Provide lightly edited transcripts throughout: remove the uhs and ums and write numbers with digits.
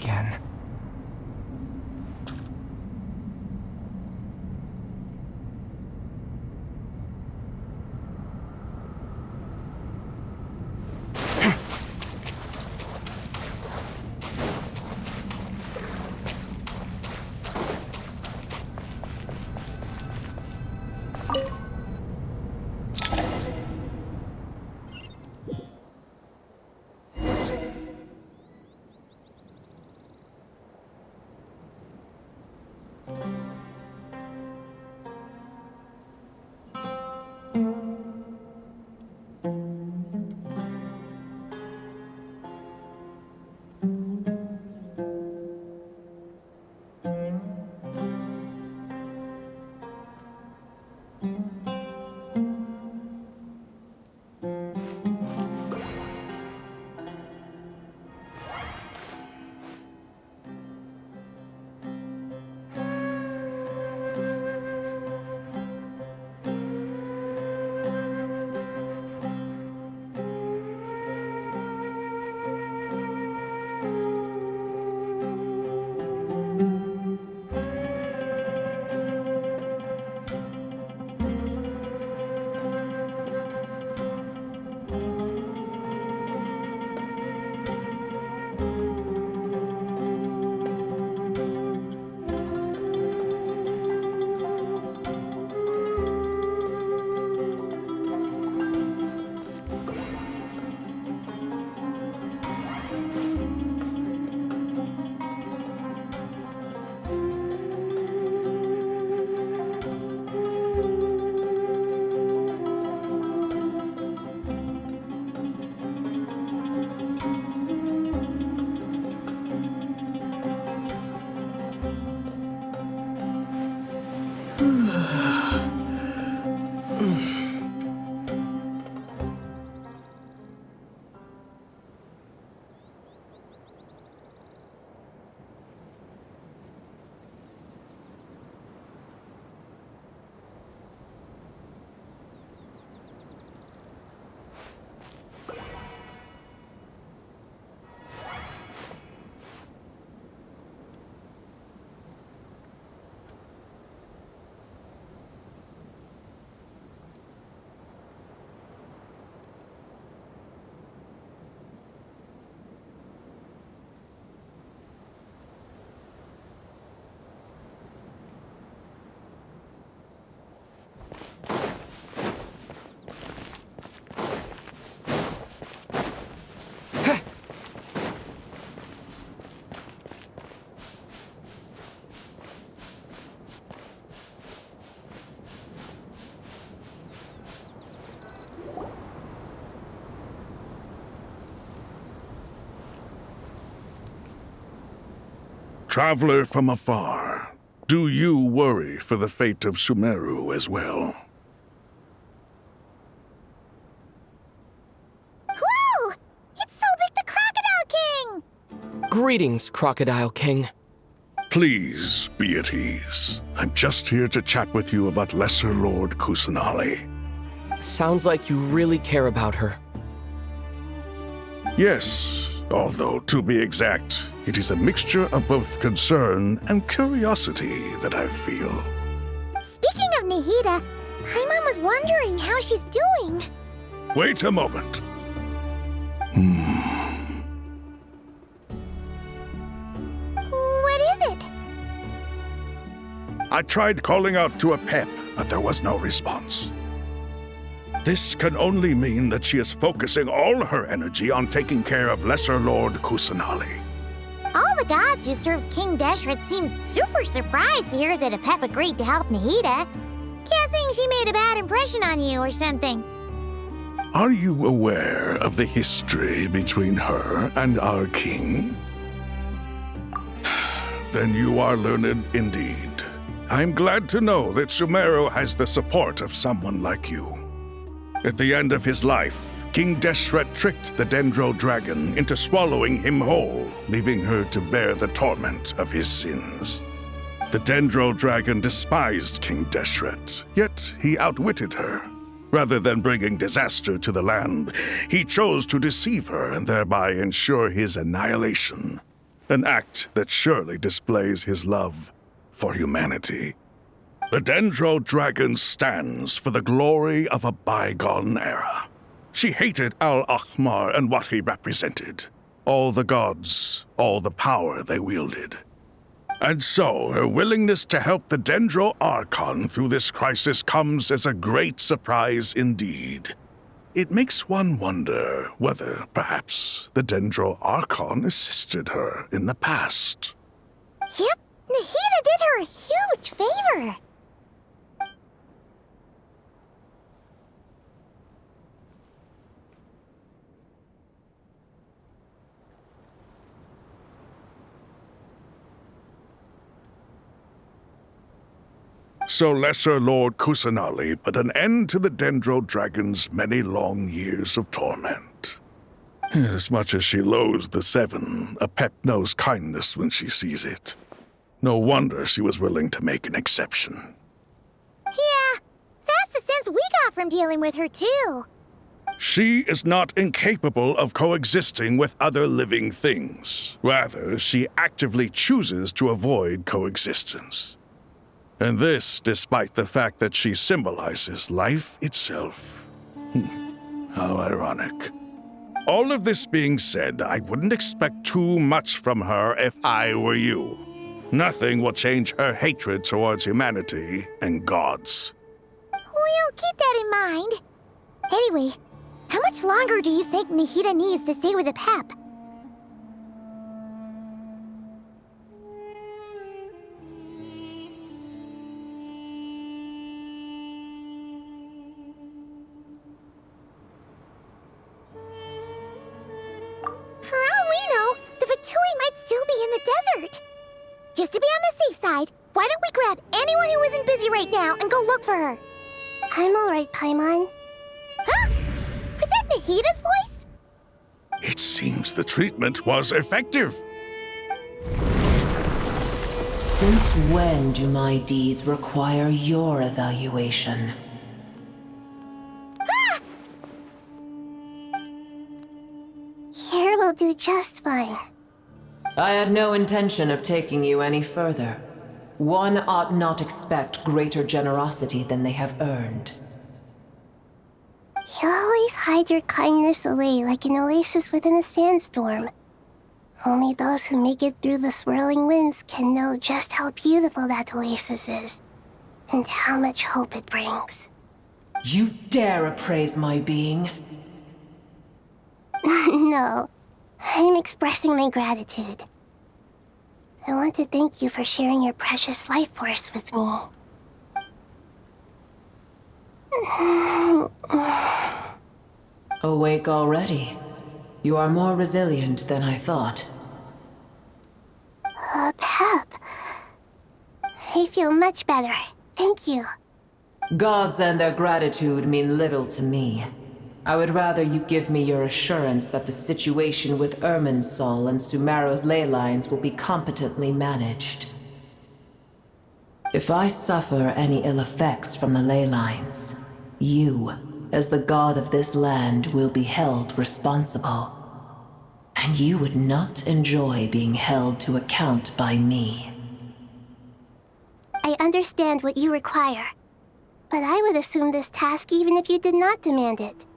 again. Traveler from afar, do you worry for the fate of Sumeru as well? Whoa! It's so big the Crocodile King! Greetings, Crocodile King. Please be at ease. I'm just here to chat with you about Lesser Lord Kusanali. Sounds like you really care about her. Yes, although to be exact, it is a mixture of both concern and curiosity that I feel. Speaking of Nahida, Paimon was wondering how she's doing. Wait a moment. What is it? I tried calling out to a pep, but there was no response. This can only mean that she is focusing all her energy on taking care of Lesser Lord Kusanali. All the gods who served King Deshret seemed super surprised to hear that Apep agreed to help Nahida. Guessing she made a bad impression on you or something. Are you aware of the history between her and our king? Then you are learned indeed. I'm glad to know that Sumeru has the support of someone like you. At the end of his life, King Deshret tricked the Dendro Dragon into swallowing him whole, leaving her to bear the torment of his sins. The Dendro Dragon despised King Deshret, yet he outwitted her. Rather than bringing disaster to the land, he chose to deceive her and thereby ensure his annihilation. an act that surely displays his love for humanity. The Dendro Dragon stands for the glory of a bygone era. She hated Al-Ahmar and what he represented. All the gods, all the power they wielded. And so, her willingness to help the Dendro Archon through this crisis comes as a great surprise indeed. It makes one wonder whether, perhaps, the Dendro Archon assisted her in the past. Yep, Nahida did her a huge favor. So Lesser Lord Kusanali put an end to the Dendro Dragon's many long years of torment. As much as she loathes the Seven, Apep knows kindness when she sees it. No wonder she was willing to make an exception. Yeah, that's the sense we got from dealing with her, too. She is not incapable of coexisting with other living things. Rather, she actively chooses to avoid coexistence. And this despite the fact that she symbolizes life itself. How ironic. All of this being said, I wouldn't expect too much from her if I were you. Nothing will change her hatred towards humanity and gods. We'll keep that in mind. Anyway, how much longer do you think Nahida needs to stay with Apep? For all we know, the Fatui might still be in the desert. Just to be on the safe side, why don't we grab anyone who isn't busy right now and go look for her? I'm alright, Paimon. Huh? Was that Nahida's voice? It seems the treatment was effective. Since when do my deeds require your evaluation? Here will do just fine. I had no intention of taking you any further. One ought not expect greater generosity than they have earned. You always hide your kindness away like an oasis within a sandstorm. Only those who make it through the swirling winds can know just how beautiful that oasis is, and how much hope it brings. You dare appraise my being? No, I'm expressing my gratitude. I want to thank you for sharing your precious life force with me. Awake already? You are more resilient than I thought. Pep. I feel much better. Thank you. Gods and their gratitude mean little to me. I would rather you give me your assurance that the situation with Irminsul and Sumeru's ley lines will be competently managed. If I suffer any ill effects from the ley lines, you, as the god of this land, will be held responsible. And you would not enjoy being held to account by me. I understand what you require, but I would assume this task even if you did not demand it.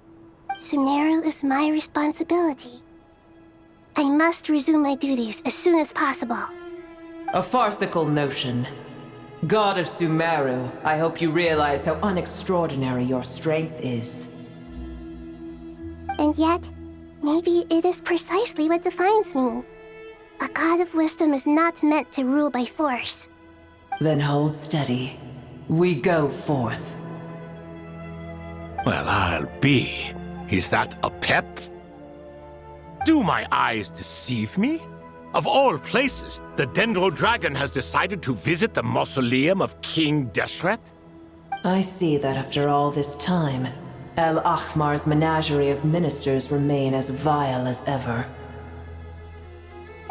Sumeru is my responsibility. I must resume my duties as soon as possible. A farcical notion. God of Sumeru, I hope you realize how unextraordinary your strength is. And yet, maybe it is precisely what defines me. A god of wisdom is not meant to rule by force. Then hold steady. We go forth. Well, I'll be. Is that a pep? Do my eyes deceive me? Of all places, the Dendro Dragon has decided to visit the mausoleum of King Deshret? I see that after all this time, Al-Ahmar's menagerie of ministers remain as vile as ever.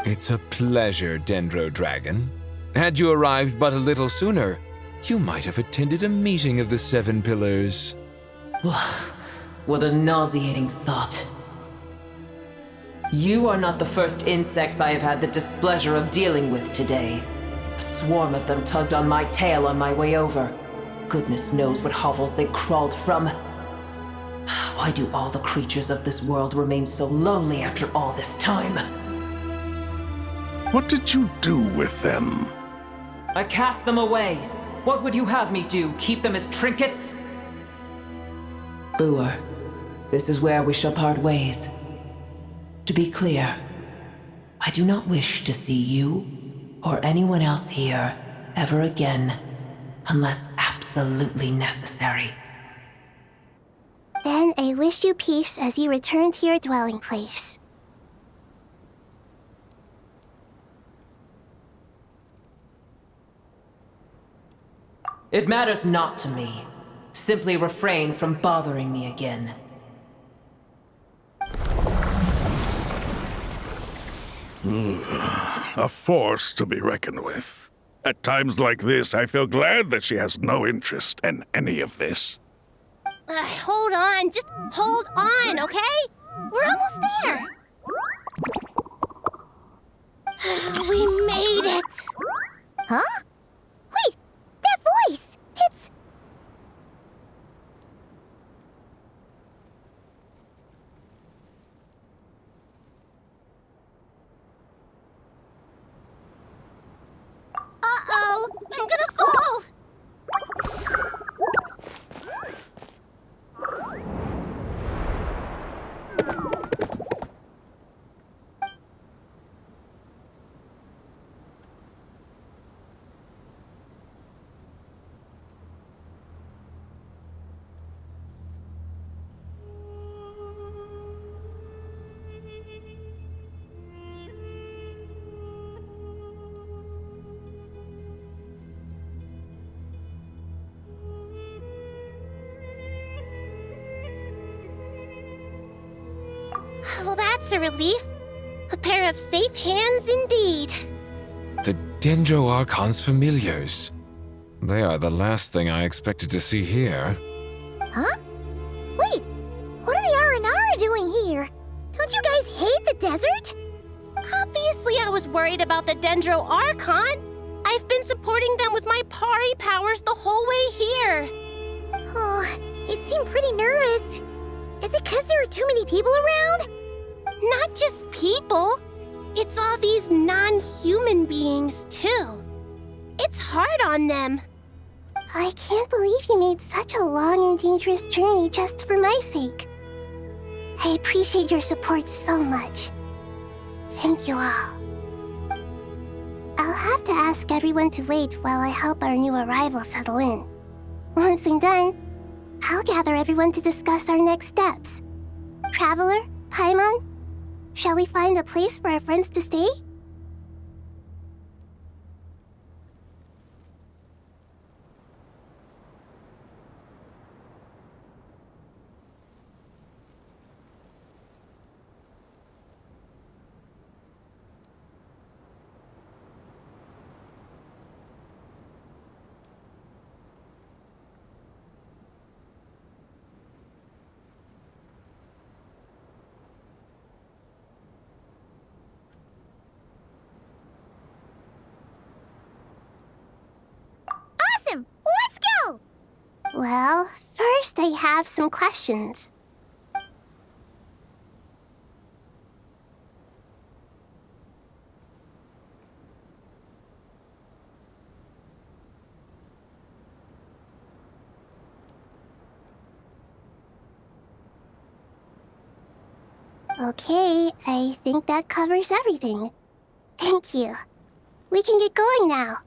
It's a pleasure, Dendro Dragon. Had you arrived but a little sooner, you might have attended a meeting of the Seven Pillars. What a nauseating thought. You are not the first insects I have had the displeasure of dealing with today. A swarm of them tugged on my tail on my way over. Goodness knows what hovels they crawled from. Why do all the creatures of this world remain so lowly after all this time? What did you do with them? I cast them away. What would you have me do? Keep them as trinkets? Boer, this is where we shall part ways. To be clear, I do not wish to see you or anyone else here ever again, unless absolutely necessary. Then I wish you peace as you return to your dwelling place. It matters not to me. Simply refrain from bothering me again. A force to be reckoned with. At times like this, I feel glad that she has no interest in any of this. Hold on, just hold on, okay? We're almost there. We made it. Huh? Wait, that voice! It's... Uh-oh, I'm gonna fall! Well, that's a relief. A pair of safe hands indeed. The Dendro Archon's familiars. They are the last thing I expected to see here. Huh? Wait, what are the R&R doing here? Don't you guys hate the desert? Obviously I was worried about the Dendro Archon. I've been supporting them with my Pari powers the whole way here. Oh, they seem pretty nervous. Is it because there are too many people around? Not just people. It's all these non-human beings, too. It's hard on them. I can't believe you made such a long and dangerous journey just for my sake. I appreciate your support so much. Thank you all. I'll have to ask everyone to wait while I help our new arrival settle in. Once I'm done, I'll gather everyone to discuss our next steps. Traveler, Paimon, shall we find a place for our friends to stay? Awesome! Let's go! Well, first I have some questions. Okay, I think that covers everything. Thank you. We can get going now.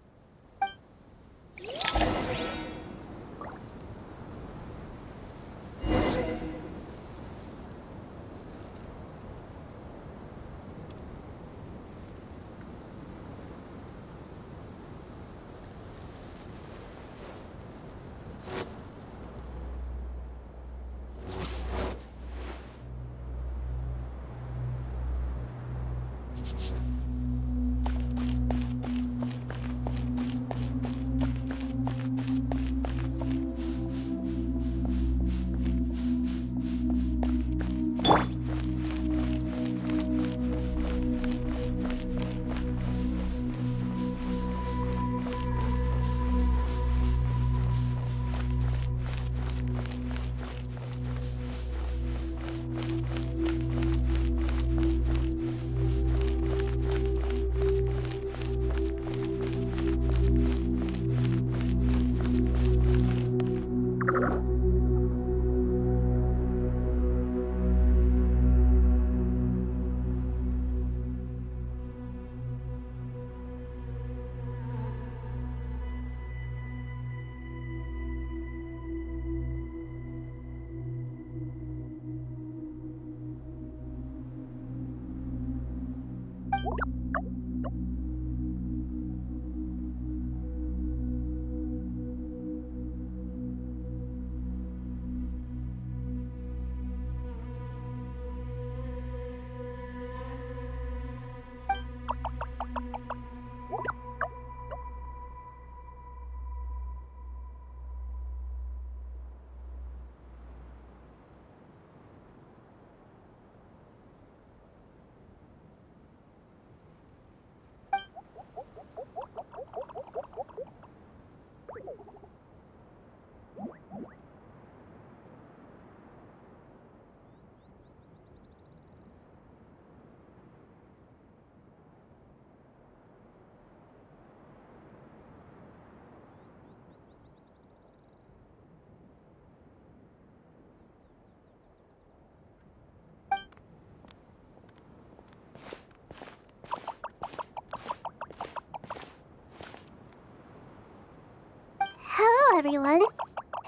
everyone.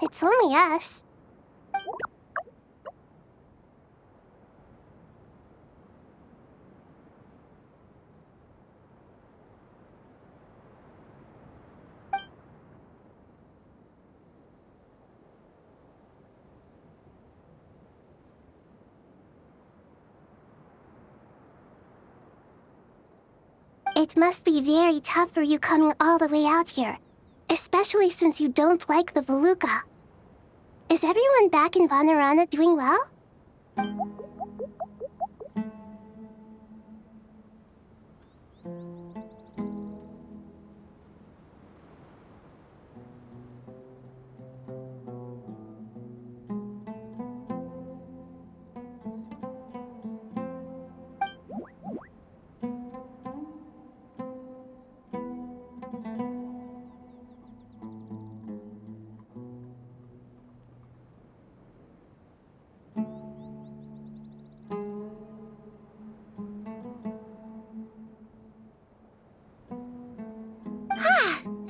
It's only us. It must be very tough for you coming all the way out here, especially since you don't like the Voluka. Is everyone back in Vanarana doing well?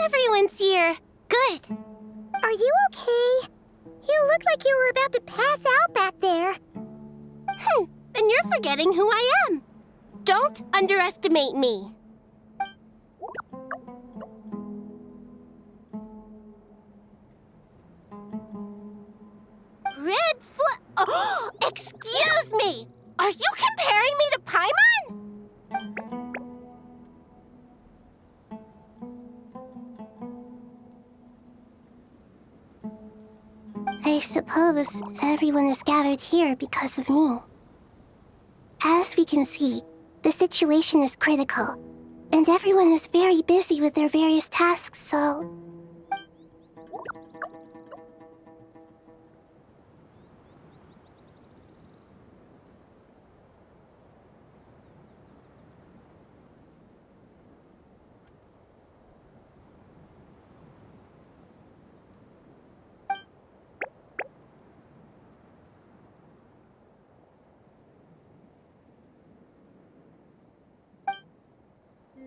Everyone's here. Good. Are you okay? You look like you were about to pass out back there. Then you're forgetting who I am. Don't underestimate me. Oh, excuse me! Are you comparing me to Paimon? I suppose everyone is gathered here because of me. As we can see, the situation is critical, and everyone is very busy with their various tasks, so...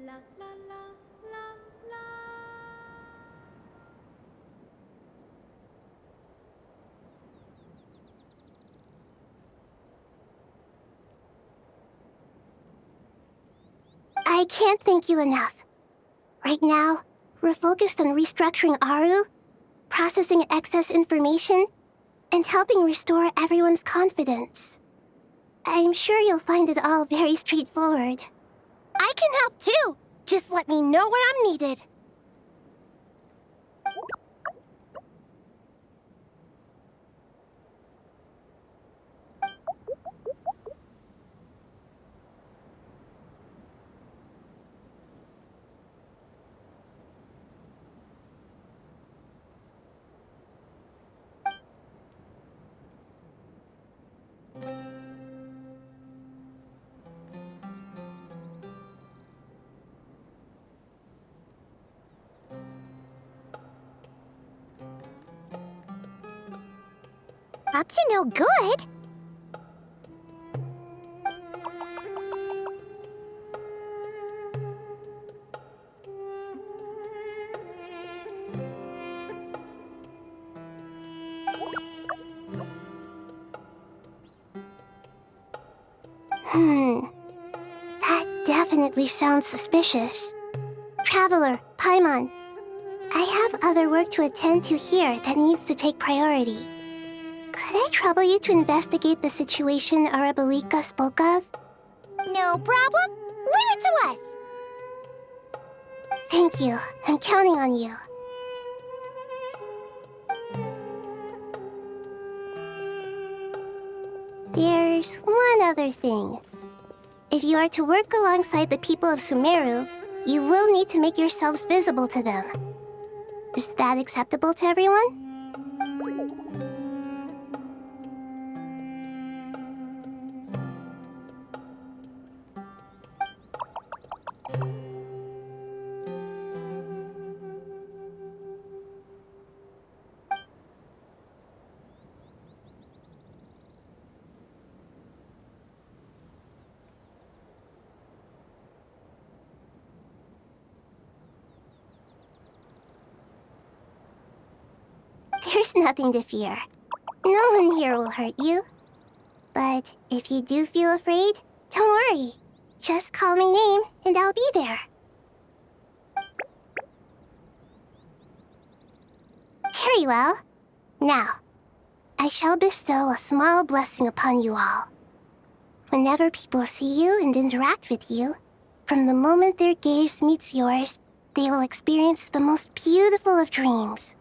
La la la la la. I can't thank you enough. Right now, we're focused on restructuring Aru, processing excess information, and helping restore everyone's confidence. I'm sure you'll find it all very straightforward. I can help too! Just let me know where I'm needed. Up to no good? That definitely sounds suspicious. Traveler, Paimon, I have other work to attend to here that needs to take priority. Could I trouble you to investigate the situation Arabalika spoke of? No problem. Leave it to us. Thank you. I'm counting on you. There's one other thing. If you are to work alongside the people of Sumeru, you will need to make yourselves visible to them. Is that acceptable to everyone? There's nothing to fear. No one here will hurt you. But if you do feel afraid, don't worry. Just call my name and I'll be there. Very well. Now, I shall bestow a small blessing upon you all. Whenever people see you and interact with you, from the moment their gaze meets yours, they will experience the most beautiful of dreams.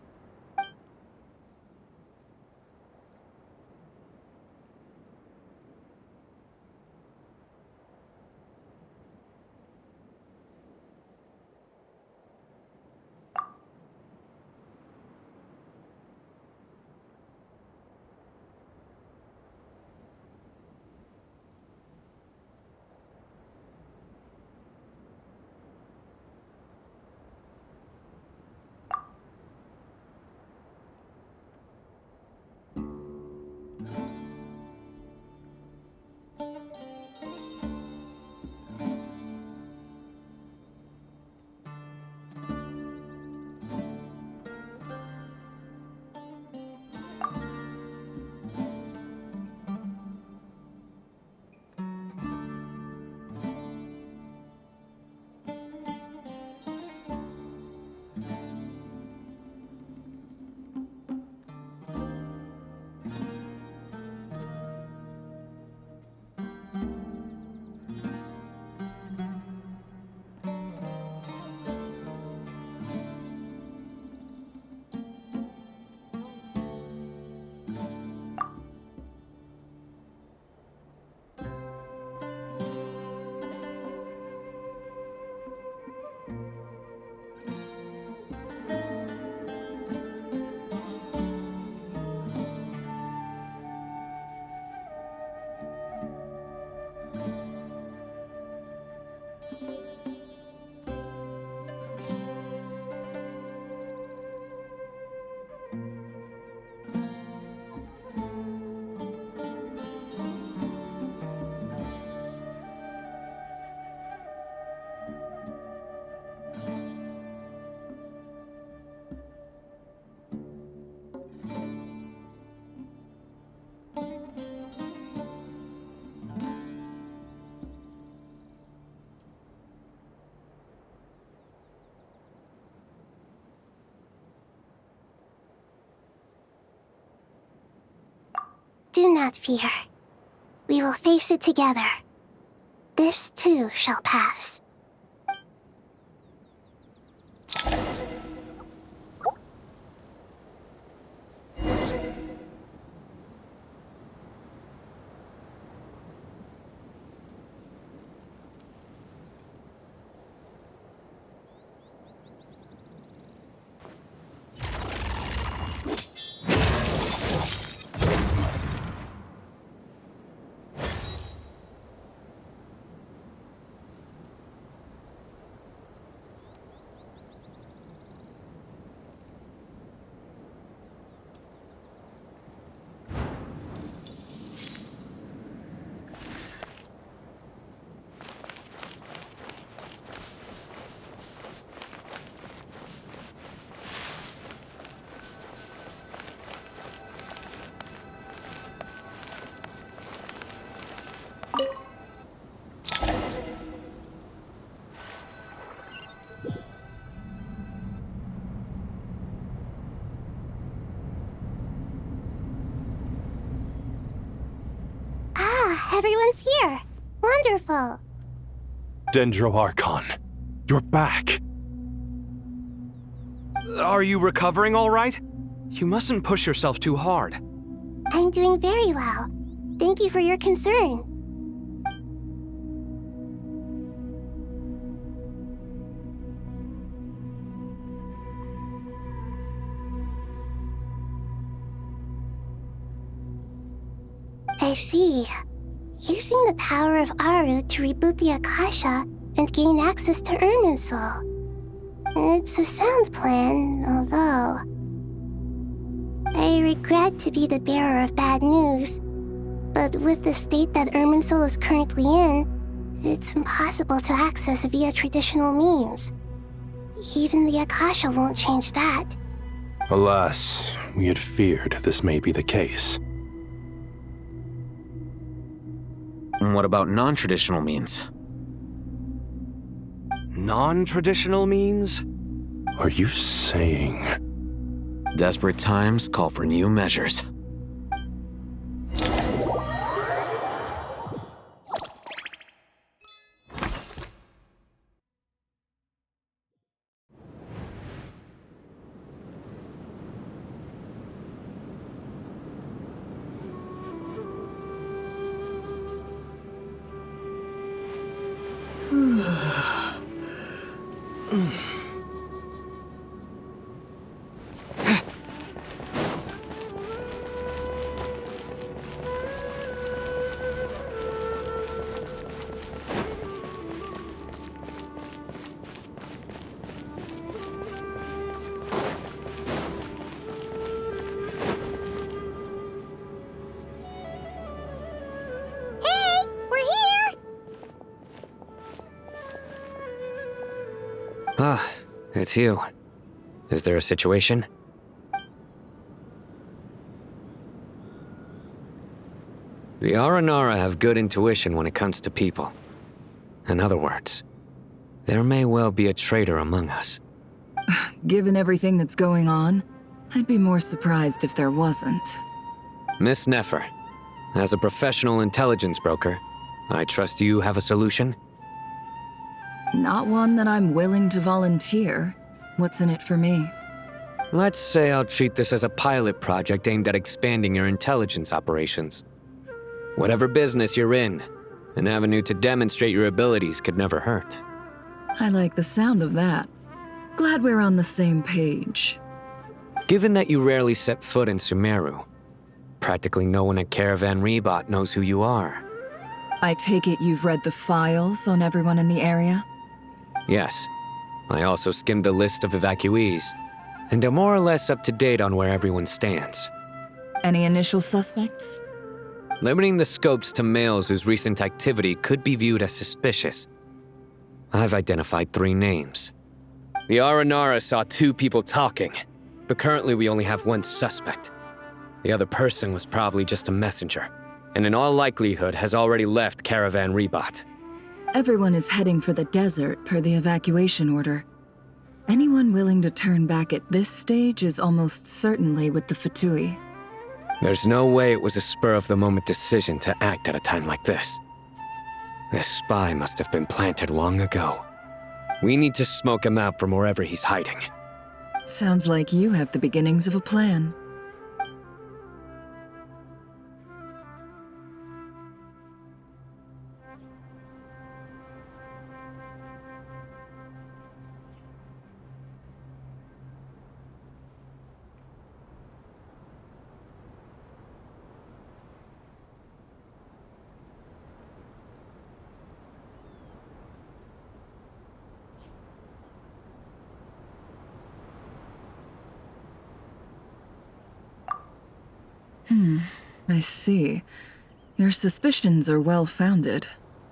Do not fear. We will face it together. This too shall pass. Everyone's here. Wonderful. Dendro Archon, you're back. Are you recovering all right? You mustn't push yourself too hard. I'm doing very well. Thank you for your concern. I see. Using the power of Aru to reboot the Akasha and gain access to Ermin's soul. It's a sound plan, although... I regret to be the bearer of bad news, but with the state that Ermin's soul is currently in, it's impossible to access via traditional means. Even the Akasha won't change that. Alas, we had feared this may be the case. What about non-traditional means? Non-traditional means? Are you saying... Desperate times call for new measures. Hey, we're here! Ah, it's you. Is there a situation? The Aranara have good intuition when it comes to people. In other words, there may well be a traitor among us. Given everything that's going on, I'd be more surprised if there wasn't. Miss Nefer, as a professional intelligence broker, I trust you have a solution? Not one that I'm willing to volunteer. What's in it for me? Let's say I'll treat this as a pilot project aimed at expanding your intelligence operations. Whatever business you're in, an avenue to demonstrate your abilities could never hurt. I like the sound of that. Glad we're on the same page. Given that you rarely set foot in Sumeru, practically no one at Caravan Rebot knows who you are. I take it you've read the files on everyone in the area? Yes. I also skimmed the list of evacuees, and am more or less up to date on where everyone stands. Any initial suspects? Limiting the scopes to males whose recent activity could be viewed as suspicious. I've identified 3 names. The Aranara saw 2 people talking, but currently we only have 1 suspect. The other person was probably just a messenger, and in all likelihood has already left Caravan Rebot. Everyone is heading for the desert per the evacuation order. Anyone willing to turn back at this stage is almost certainly with the Fatui. There's no way it was a spur-of-the-moment decision to act at a time like this. This spy must have been planted long ago. We need to smoke him out from wherever he's hiding. Sounds like you have the beginnings of a plan. I see. Your suspicions are well-founded.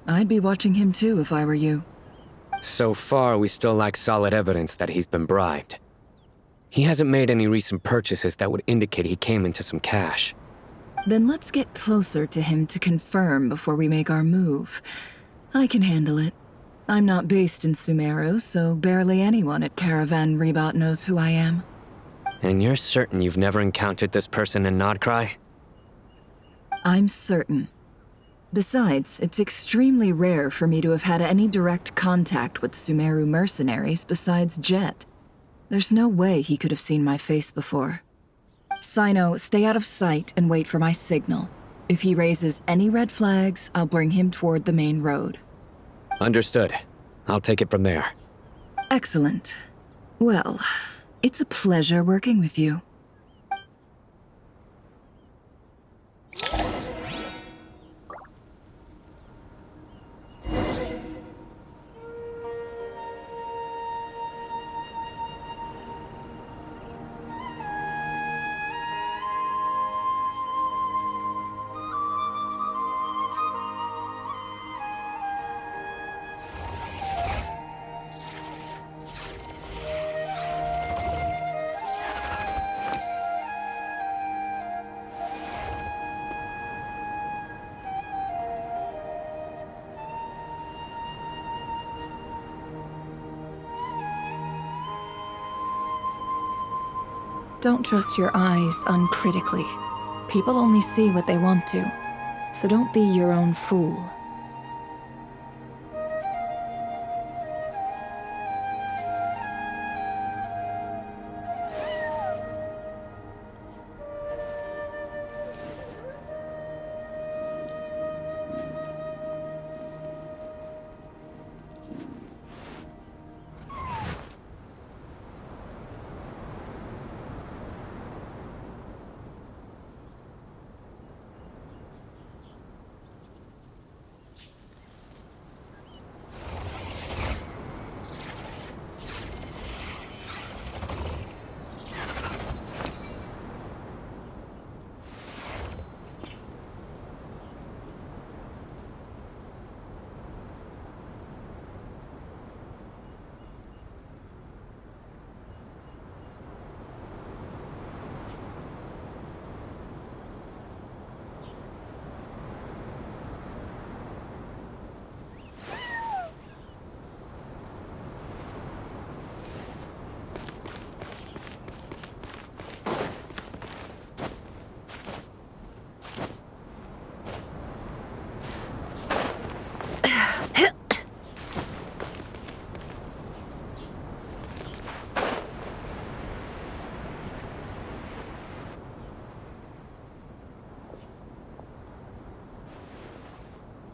I'd be watching him too if I were you. So far, we still lack solid evidence that he's been bribed. He hasn't made any recent purchases that would indicate he came into some cash. Then let's get closer to him to confirm before we make our move. I can handle it. I'm not based in Sumeru, so barely anyone at Caravan Rebot knows who I am. And you're certain you've never encountered this person in Nodcry? I'm certain. Besides, it's extremely rare for me to have had any direct contact with Sumeru mercenaries besides Jet. There's no way he could have seen my face before. Sino, stay out of sight and wait for my signal. If he raises any red flags, I'll bring him toward the main road. Understood. I'll take it from there. Excellent. Well, it's a pleasure working with you. Don't trust your eyes uncritically. People only see what they want to, so don't be your own fool.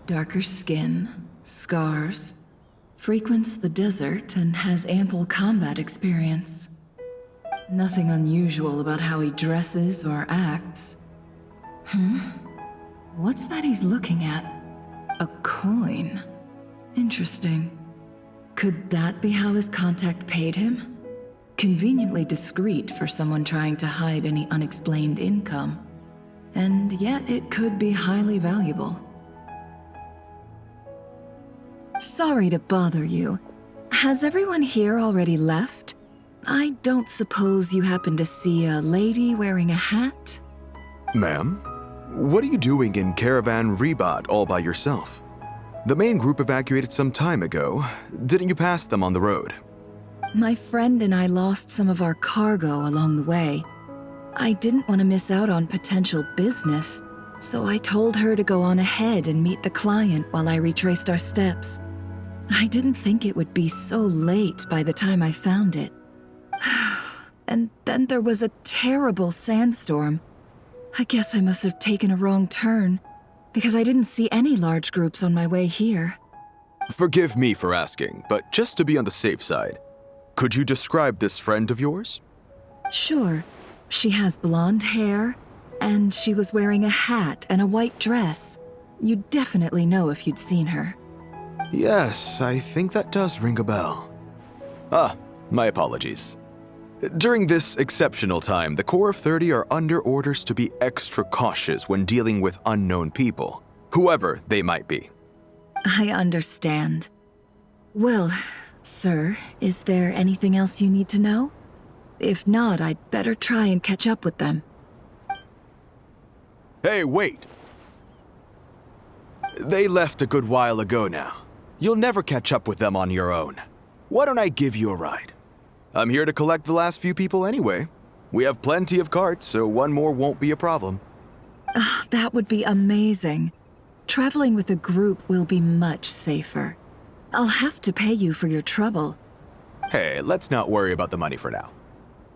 Darker skin, scars, frequents the desert and has ample combat experience. Nothing unusual about how he dresses or acts. What's that he's looking at? A coin. Interesting. Could that be how his contact paid him? Conveniently discreet for someone trying to hide any unexplained income. And yet it could be highly valuable. Sorry to bother you. Has everyone here already left? I don't suppose you happen to see a lady wearing a hat? Ma'am, what are you doing in Caravan Rebat all by yourself? The main group evacuated some time ago. Didn't you pass them on the road? My friend and I lost some of our cargo along the way. I didn't want to miss out on potential business, so I told her to go on ahead and meet the client while I retraced our steps. I didn't think it would be so late by the time I found it. And then there was a terrible sandstorm. I guess I must have taken a wrong turn, because I didn't see any large groups on my way here. Forgive me for asking, but just to be on the safe side, could you describe this friend of yours? Sure. She has blonde hair, and she was wearing a hat and a white dress. You'd definitely know if you'd seen her. Yes, I think that does ring a bell. My apologies. During this exceptional time, the Corps of 30 are under orders to be extra cautious when dealing with unknown people, whoever they might be. I understand. Well, sir, is there anything else you need to know? If not, I'd better try and catch up with them. Hey, wait! They left a good while ago now. You'll never catch up with them on your own. Why don't I give you a ride? I'm here to collect the last few people anyway. We have plenty of carts, so one more won't be a problem. That would be amazing. Traveling with a group will be much safer. I'll have to pay you for your trouble. Hey, let's not worry about the money for now.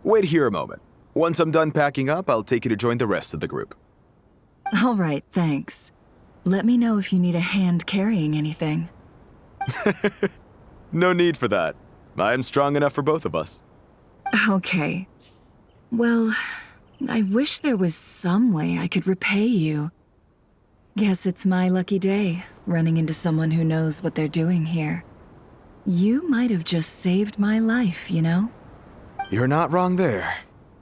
Wait here a moment. Once I'm done packing up, I'll take you to join the rest of the group. All right, thanks. Let me know if you need a hand carrying anything. No need for that. I'm strong enough for both of us. Okay. Well, I wish there was some way I could repay you. Guess it's my lucky day, running into someone who knows what they're doing here. You might have just saved my life, you know? You're not wrong there.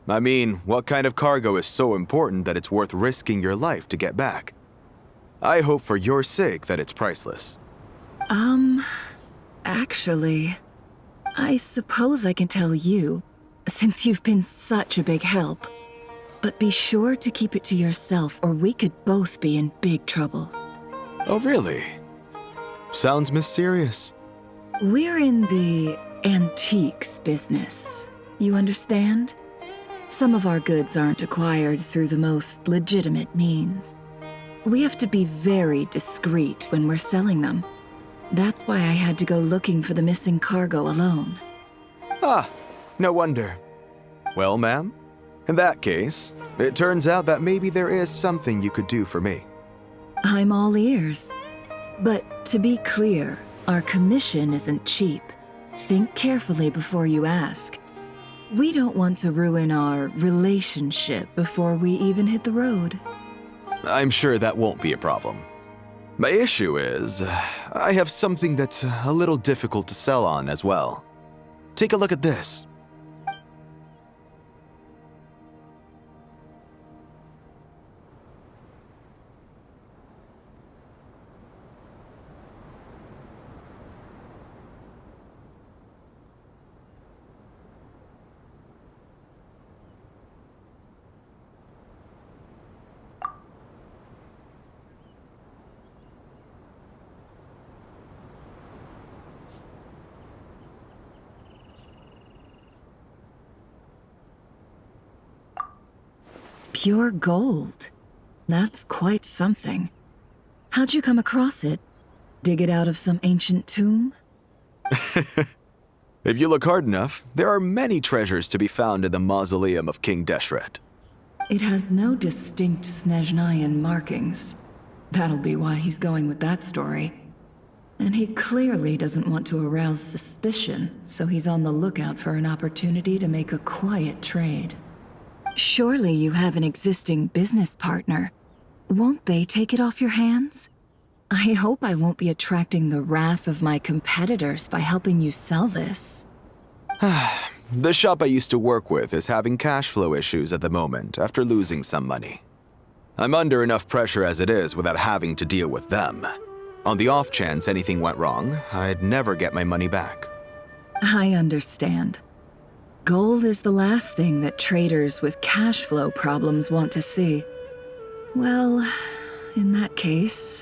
I mean, what kind of cargo is so important that it's worth risking your life to get back? I hope for your sake that it's priceless. Actually, I suppose I can tell you, since you've been such a big help. But be sure to keep it to yourself, or we could both be in big trouble. Oh, really? Sounds mysterious. We're in the antiques business. You understand? Some of our goods aren't acquired through the most legitimate means. We have to be very discreet when we're selling them. That's why I had to go looking for the missing cargo alone. Ah, no wonder. Well, ma'am, in that case, it turns out that maybe there is something you could do for me. I'm all ears. But to be clear, our commission isn't cheap. Think carefully before you ask. We don't want to ruin our relationship before we even hit the road. I'm sure that won't be a problem. My issue is, I have something that's a little difficult to sell on as well. Take a look at this. Pure gold. That's quite something. How'd you come across it? Dig it out of some ancient tomb? If you look hard enough, there are many treasures to be found in the mausoleum of King Deshret. It has no distinct Snezhnayan markings. That'll be why he's going with that story. And he clearly doesn't want to arouse suspicion, so he's on the lookout for an opportunity to make a quiet trade. Surely you have an existing business partner. Won't they take it off your hands? I hope I won't be attracting the wrath of my competitors by helping you sell this. The shop I used to work with is having cash flow issues at the moment after losing some money. I'm under enough pressure as it is without having to deal with them. On the off chance anything went wrong, I'd never get my money back. I understand. Gold is the last thing that traders with cash flow problems want to see. Well, in that case,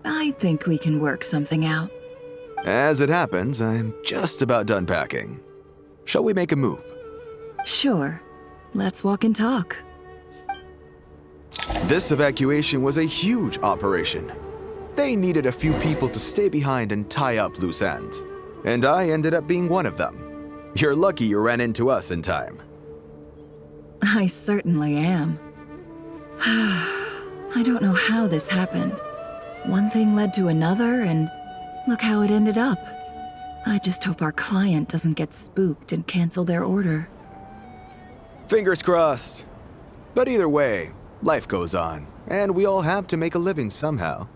I think we can work something out. As it happens, I'm just about done packing. Shall we make a move? Sure. Let's walk and talk. This evacuation was a huge operation. They needed a few people to stay behind and tie up loose ends, and I ended up being one of them. You're lucky you ran into us in time. I certainly am. I don't know how this happened. One thing led to another, and look how it ended up. I just hope our client doesn't get spooked and cancel their order. Fingers crossed. But either way, life goes on, and we all have to make a living somehow.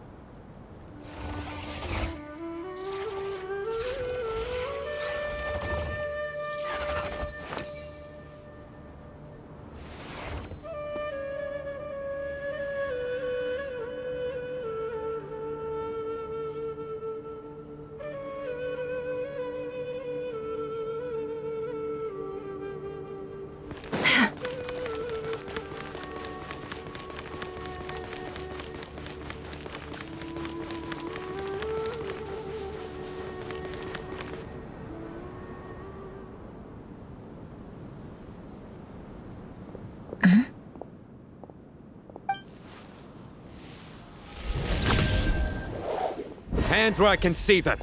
Hands where I can see them.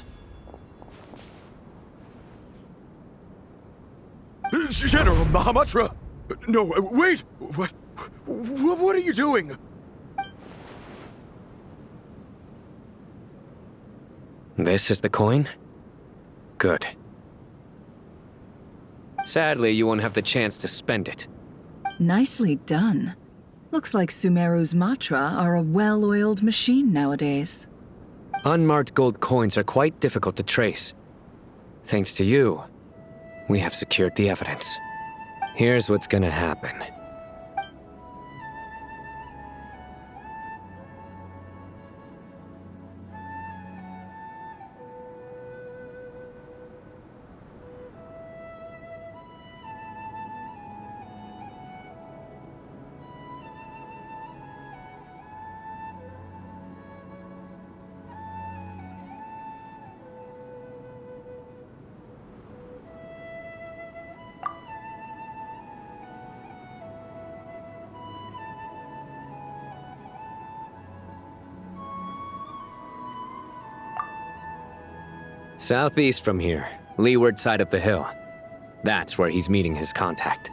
General Mahamatra! No, wait! What are you doing? This is the coin? Good. Sadly, you won't have the chance to spend it. Nicely done. Looks like Sumeru's Matra are a well-oiled machine nowadays. Unmarked gold coins are quite difficult to trace. Thanks to you, we have secured the evidence. Here's what's gonna happen. Southeast from here, leeward side of the hill. That's where he's meeting his contact.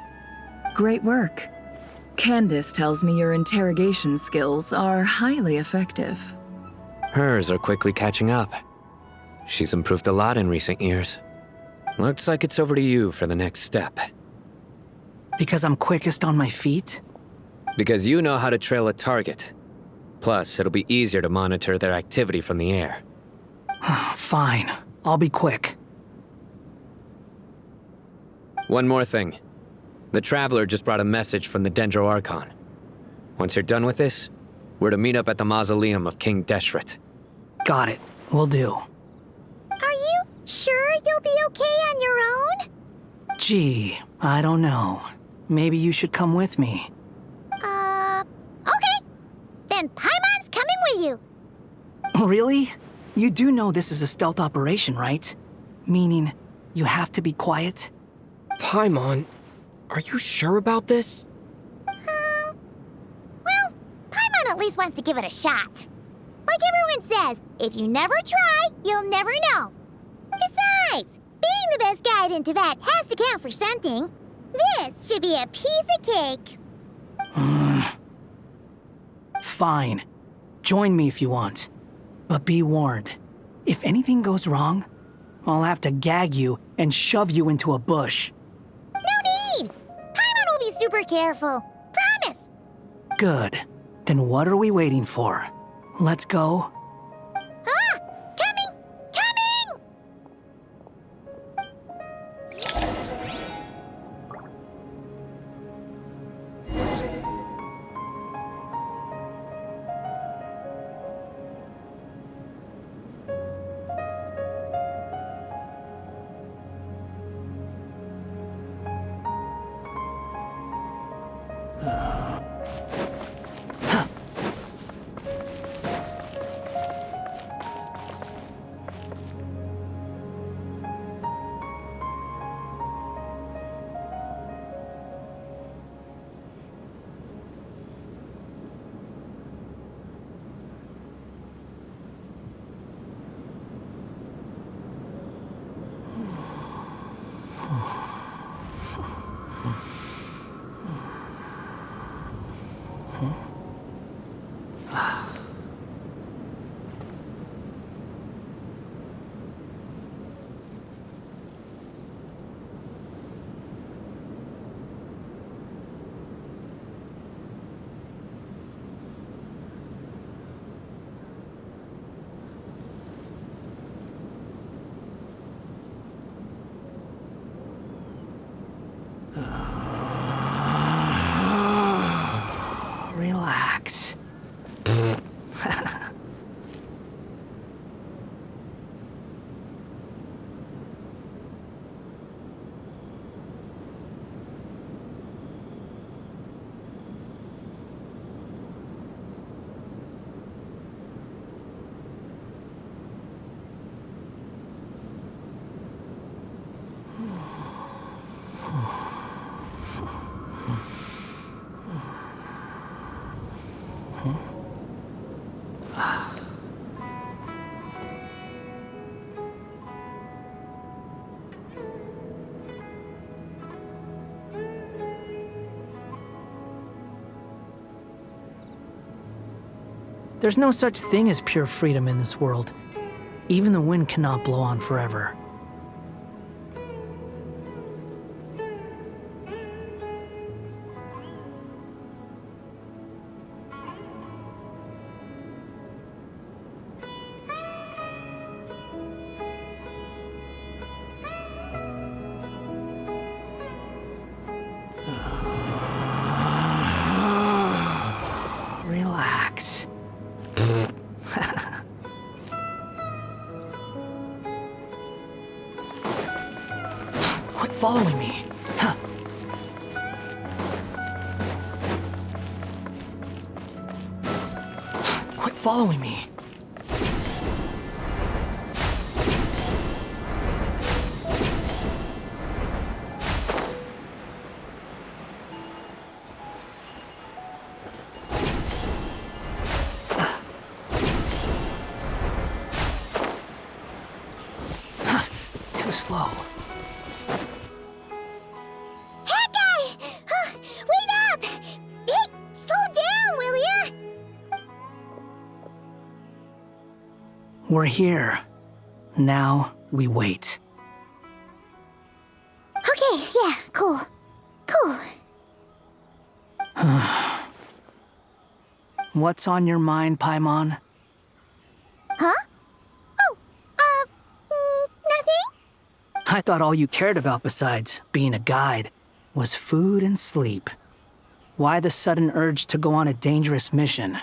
Great work. Candace tells me your interrogation skills are highly effective. Hers are quickly catching up. She's improved a lot in recent years. Looks like it's over to you for the next step. Because I'm quickest on my feet? Because you know how to trail a target. Plus, it'll be easier to monitor their activity from the air. Fine. I'll be quick. One more thing. The Traveler just brought a message from the Dendro Archon. Once you're done with this, we're to meet up at the mausoleum of King Deshret. Got it. Will do. Are you sure you'll be okay on your own? Gee, I don't know. Maybe you should come with me. Okay. Then Paimon's coming with you. Really? You do know this is a stealth operation, right? Meaning, you have to be quiet? Paimon, are you sure about this? Well, Paimon at least wants to give it a shot. Like everyone says, if you never try, you'll never know. Besides, being the best guide in Teyvat has to count for something. This should be a piece of cake. Fine. Join me if you want. But be warned, if anything goes wrong, I'll have to gag you and shove you into a bush. No need! Paimon will be super careful. Promise! Good. Then what are we waiting for? Let's go. Ah! Coming! Coming! Relax. There's no such thing as pure freedom in this world. Even the wind cannot blow on forever. Relax. Quit following me. Huh. Quit following me. slow. Hey, guy! Wait up! Hey, slow down, will ya? We're here. Now we wait. Okay, yeah, cool. Cool. What's on your mind, Paimon? Huh? Oh, nothing? I thought all you cared about besides being a guide was food and sleep. Why the sudden urge to go on a dangerous mission?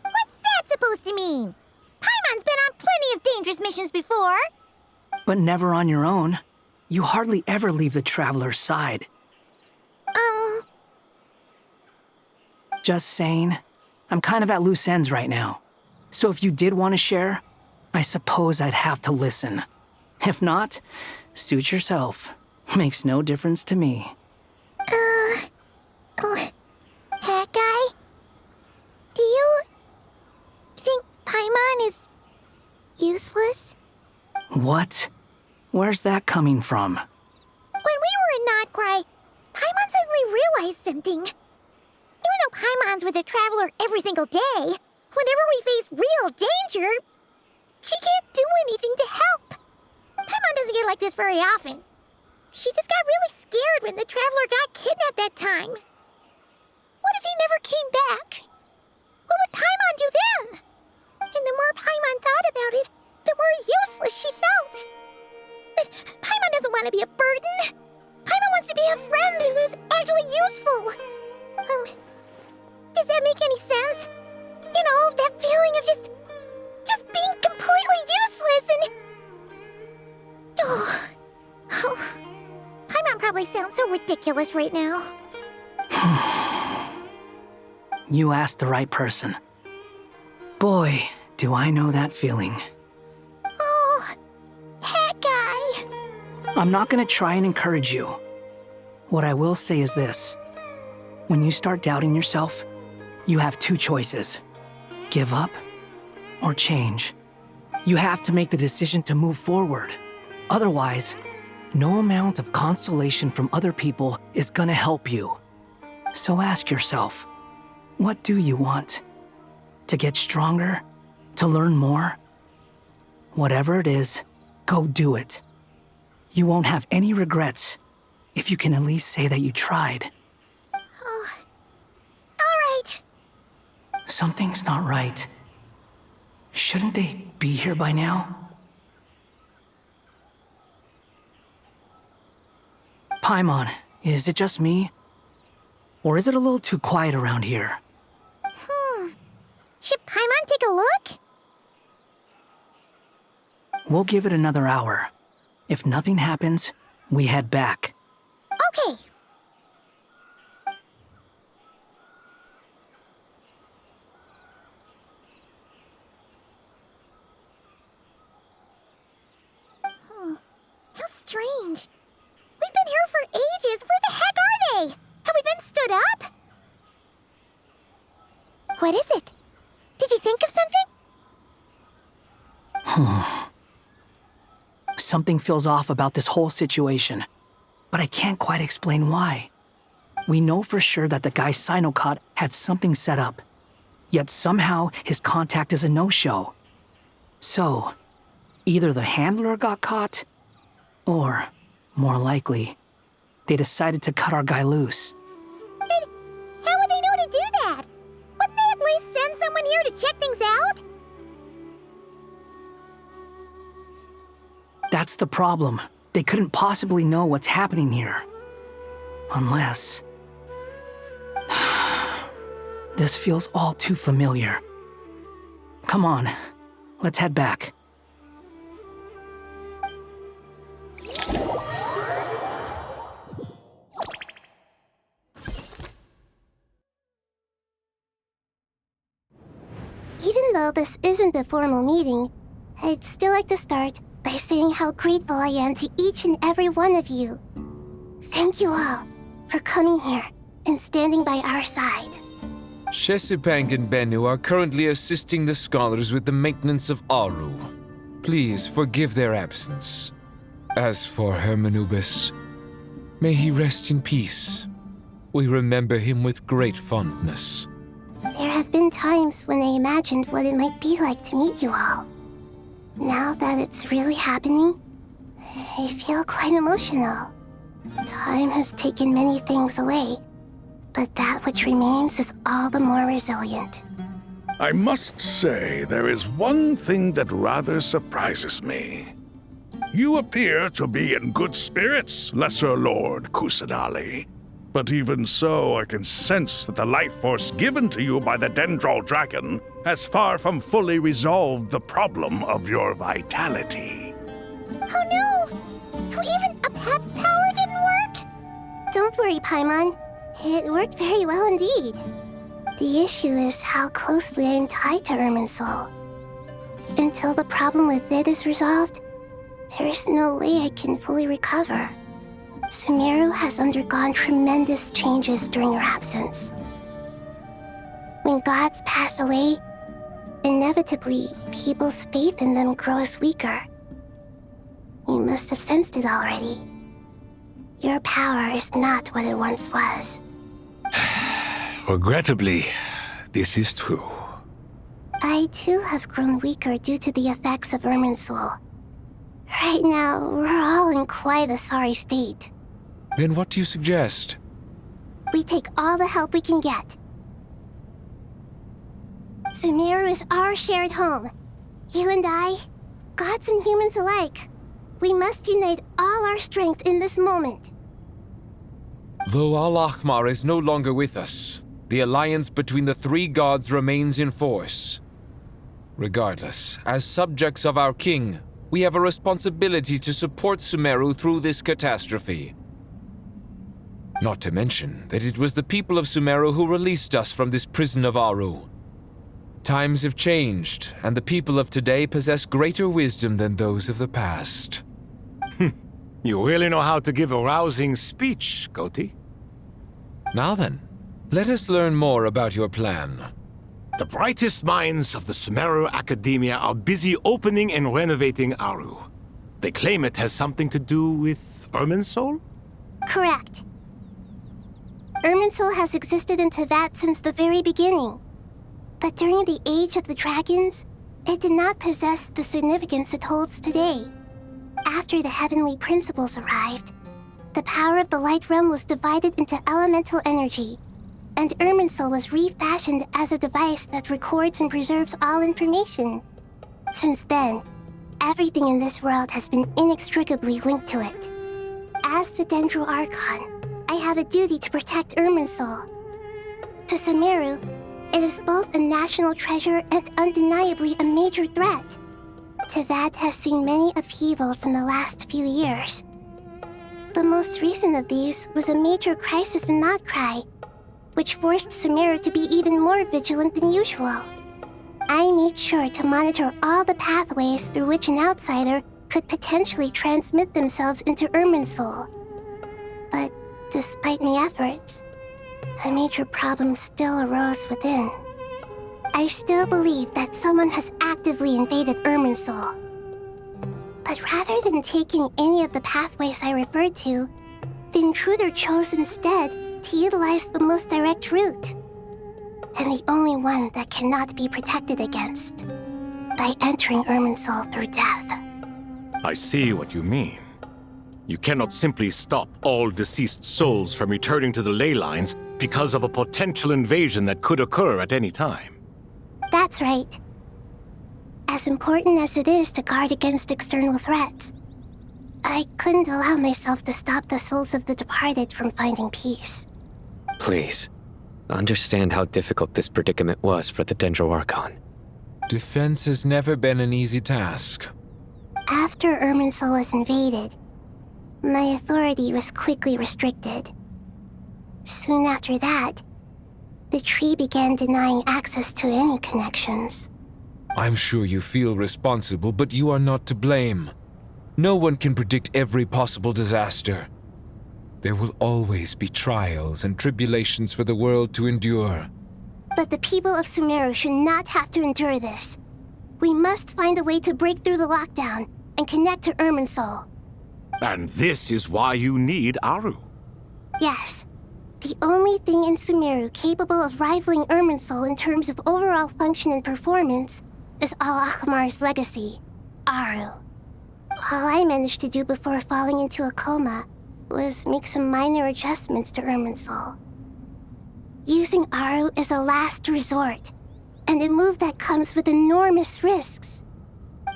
What's that supposed to mean? Paimon's been on plenty of dangerous missions before. But never on your own. You hardly ever leave the traveler's side. Just saying. I'm kind of at loose ends right now. So if you did want to share, I suppose I'd have to listen. If not, suit yourself. Makes no difference to me. Hat guy? Do you think Paimon is useless? What? Where's that coming from? When we were in Notcry, Paimon suddenly realized something. Even though Paimon's with a traveler every single day, whenever we face real danger, she can't do anything to help. Paimon doesn't get like this very often. She just got really scared when the traveler got kidnapped that time. What if he never came back? What would Paimon do then? And the more Paimon thought about it, the more useless she felt. But Paimon doesn't want to be a burden. Paimon wants to be a friend who's actually useful. Does that make any sense? You know, that feeling of just being completely useless and... Oh. Paimon probably sounds so ridiculous right now. You asked the right person. Boy, do I know that feeling. Oh, that guy. I'm not gonna try and encourage you. What I will say is this. When you start doubting yourself, you have two choices. Give up or change. You have to make the decision to move forward. Otherwise, no amount of consolation from other people is gonna help you. So ask yourself, what do you want? To get stronger? To learn more? Whatever it is, go do it. You won't have any regrets if you can at least say that you tried. Oh. All right. Something's not right. Shouldn't they be here by now? Paimon, is it just me? Or is it a little too quiet around here? Should Paimon take a look? We'll give it another hour. If nothing happens, we head back. Okay. How strange. We've been here for ages. Where the heck are they? Have we been stood up? What is it? Did you think of something? Something feels off about this whole situation, but I can't quite explain why. We know for sure that the guy Sinocot had something set up, yet somehow his contact is a no-show. So, either the handler got caught, or, more likely, they decided to cut our guy loose. But how would they know to do that? Wouldn't they at least send someone here to check things out? That's the problem. They couldn't possibly know what's happening here. Unless... This feels all too familiar. Come on, let's head back. Even though this isn't a formal meeting, I'd still like to start by saying how grateful I am to each and every one of you. Thank you all for coming here and standing by our side. Shesipang and Bennu are currently assisting the scholars with the maintenance of Aru. Please forgive their absence. As for Hermanubis, may he rest in peace. We remember him with great fondness. There have been times when I imagined what it might be like to meet you all. Now that it's really happening, I feel quite emotional. Time has taken many things away, but that which remains is all the more resilient. I must say, there is one thing that rather surprises me. You appear to be in good spirits, Lesser Lord Kusanali. But even so, I can sense that the life force given to you by the Dendral Dragon has far from fully resolved the problem of your vitality. Oh no! So even a Pep's power didn't work? Don't worry, Paimon. It worked very well indeed. The issue is how closely I am tied to Irminsul. Until the problem with it is resolved, there is no way I can fully recover. Sumeru has undergone tremendous changes during your absence. When gods pass away, inevitably, people's faith in them grows weaker. You must have sensed it already. Your power is not what it once was. Regrettably, this is true. I too have grown weaker due to the effects of Irminsul. Right now, we're all in quite a sorry state. Then what do you suggest? We take all the help we can get. Sumeru is our shared home. You and I, gods and humans alike. We must unite all our strength in this moment. Though Al-Ahmar is no longer with us, the alliance between the three gods remains in force. Regardless, as subjects of our king, we have a responsibility to support Sumeru through this catastrophe. Not to mention that it was the people of Sumeru who released us from this prison of Aru. Times have changed, and the people of today possess greater wisdom than those of the past. You really know how to give a rousing speech, Goti. Now then, let us learn more about your plan. The brightest minds of the Sumeru Academia are busy opening and renovating Aru. They claim it has something to do with Irminsul? Correct. Irminsul has existed in Teyvat since the very beginning. But during the Age of the Dragons, it did not possess the significance it holds today. After the heavenly principles arrived, the power of the Light Realm was divided into elemental energy, and Irminsul was refashioned as a device that records and preserves all information. Since then, everything in this world has been inextricably linked to it. As the Dendro Archon, I have a duty to protect Irminsul. To Sumeru, it is both a national treasure and undeniably a major threat. Teyvat has seen many upheavals in the last few years. The most recent of these was a major crisis in Notcry, which forced Sumeru to be even more vigilant than usual. I made sure to monitor all the pathways through which an outsider could potentially transmit themselves into Irminsul. But despite my efforts, a major problem still arose within. I still believe that someone has actively invaded Irminsul. But rather than taking any of the pathways I referred to, the intruder chose instead to utilize the most direct route. And the only one that cannot be protected against. By entering Irminsul through death. I see what you mean. You cannot simply stop all deceased souls from returning to the ley lines because of a potential invasion that could occur at any time. That's right. As important as it is to guard against external threats, I couldn't allow myself to stop the souls of the departed from finding peace. Please, understand how difficult this predicament was for the Dendro Archon. Defense has never been an easy task. After Irminsul was invaded, my authority was quickly restricted. Soon after that, the tree began denying access to any connections. I'm sure you feel responsible, but you are not to blame. No one can predict every possible disaster. There will always be trials and tribulations for the world to endure. But the people of Sumeru should not have to endure this. We must find a way to break through the lockdown and connect to Irminsul. And this is why you need Aru. Yes. The only thing in Sumeru capable of rivaling Irminsul in terms of overall function and performance is Al-Akhmar's legacy, Aru. All I managed to do before falling into a coma was make some minor adjustments to Irminsul. Using Aru is a last resort, and a move that comes with enormous risks.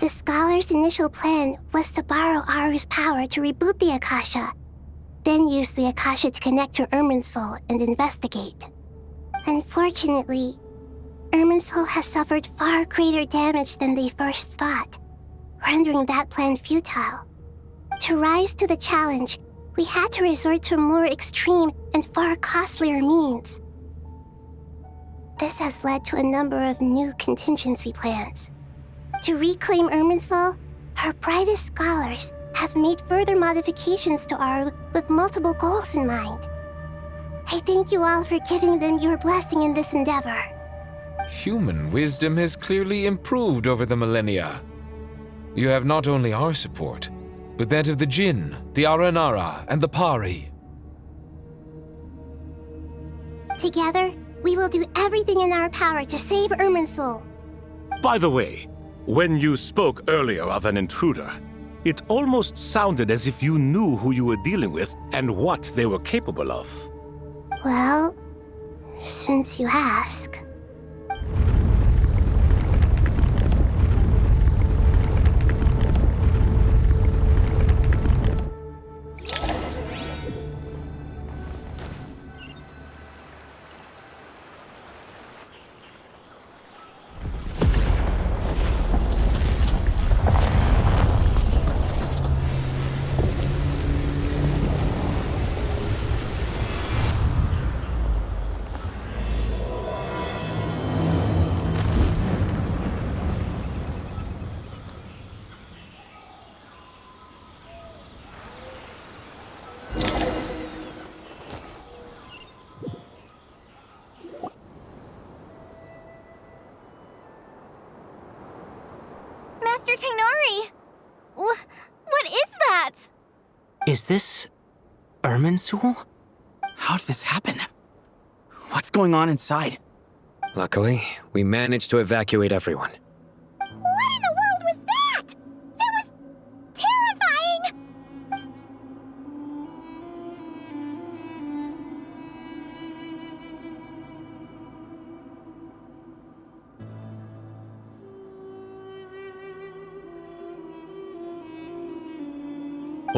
The scholar's initial plan was to borrow Aru's power to reboot the Akasha, then use the Akasha to connect to Irminsul and investigate. Unfortunately, Irminsul has suffered far greater damage than they first thought, rendering that plan futile. To rise to the challenge, we had to resort to more extreme and far costlier means. This has led to a number of new contingency plans. To reclaim Irminsul, our brightest scholars have made further modifications to Aru with multiple goals in mind. I thank you all for giving them your blessing in this endeavor. Human wisdom has clearly improved over the millennia. You have not only our support, but that of the Jinn, the Aranara, and the Pari. Together, we will do everything in our power to save Irminsul. By the way, when you spoke earlier of an intruder, it almost sounded as if you knew who you were dealing with and what they were capable of. Well, since you ask. Master Tainari! What is that? Is this Irminsul? How did this happen? What's going on inside? Luckily, we managed to evacuate everyone. What in the world was that? That was terrifying!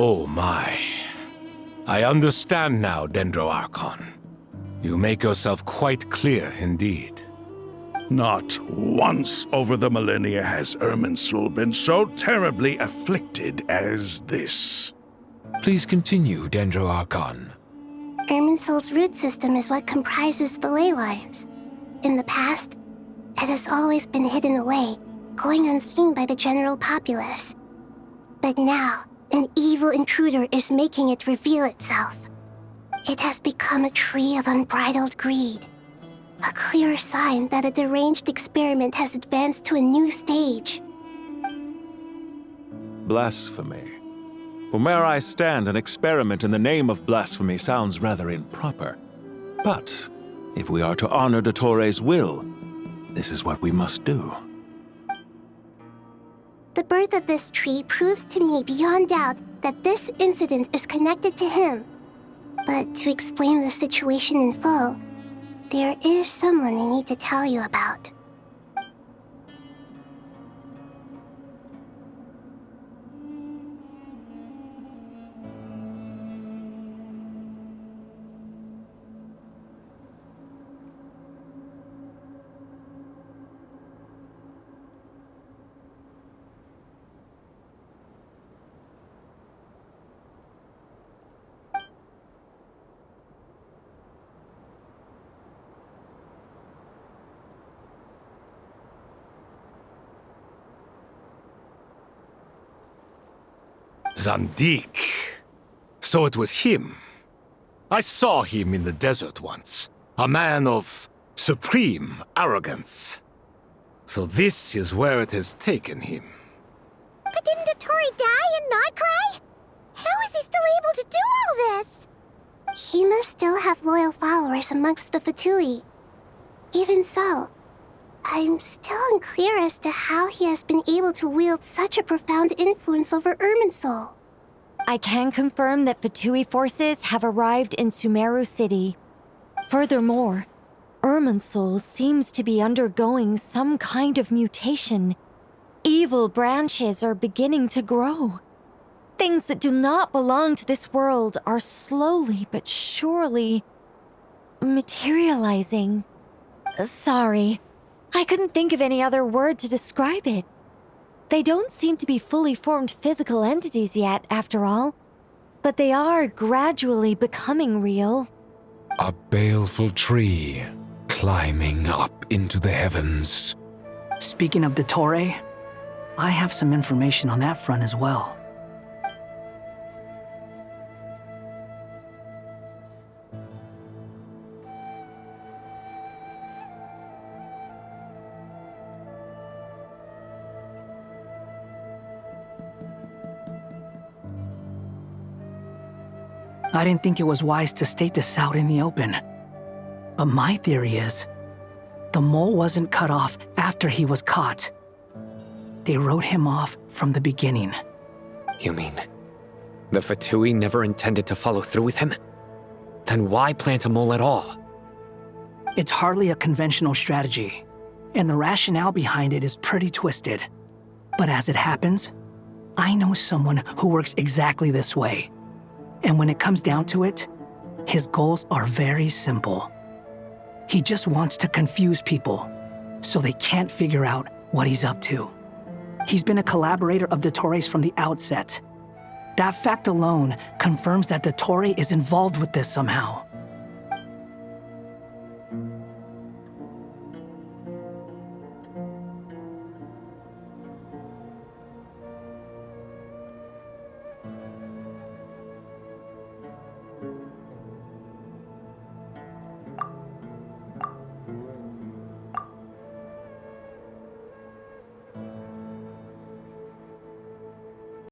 Oh my. I understand now, Dendro Archon. You make yourself quite clear indeed. Not once over the millennia has Irminsul been so terribly afflicted as this. Please continue, Dendro Archon. Irminsul's root system is what comprises the ley lines. In the past, it has always been hidden away, going unseen by the general populace. But now, an evil intruder is making it reveal itself. It has become a tree of unbridled greed. A clear sign that a deranged experiment has advanced to a new stage. Blasphemy. From where I stand, an experiment in the name of blasphemy sounds rather improper. But if we are to honor Dottores' will, this is what we must do. The birth of this tree proves to me beyond doubt that this incident is connected to him. But to explain the situation in full, there is someone I need to tell you about. Zandik. So it was him. I saw him in the desert once. A man of supreme arrogance. So this is where it has taken him. But didn't Dottore die and not cry? How is he still able to do all this? He must still have loyal followers amongst the Fatui. Even so, I'm still unclear as to how he has been able to wield such a profound influence over Irminsul. I can confirm that Fatui forces have arrived in Sumeru City. Furthermore, Irminsul seems to be undergoing some kind of mutation. Evil branches are beginning to grow. Things that do not belong to this world are slowly but surely materializing. Sorry, I couldn't think of any other word to describe it. They don't seem to be fully formed physical entities yet, after all, but they are gradually becoming real. A baleful tree climbing up into the heavens. Speaking of Dottore, I have some information on that front as well. I didn't think it was wise to state this out in the open. But my theory is, the mole wasn't cut off after he was caught. They wrote him off from the beginning. You mean, the Fatui never intended to follow through with him? Then why plant a mole at all? It's hardly a conventional strategy, and the rationale behind it is pretty twisted. But as it happens, I know someone who works exactly this way. And when it comes down to it, his goals are very simple. He just wants to confuse people, so they can't figure out what he's up to. He's been a collaborator of Dottore's from the outset. That fact alone confirms that Dottore is involved with this somehow.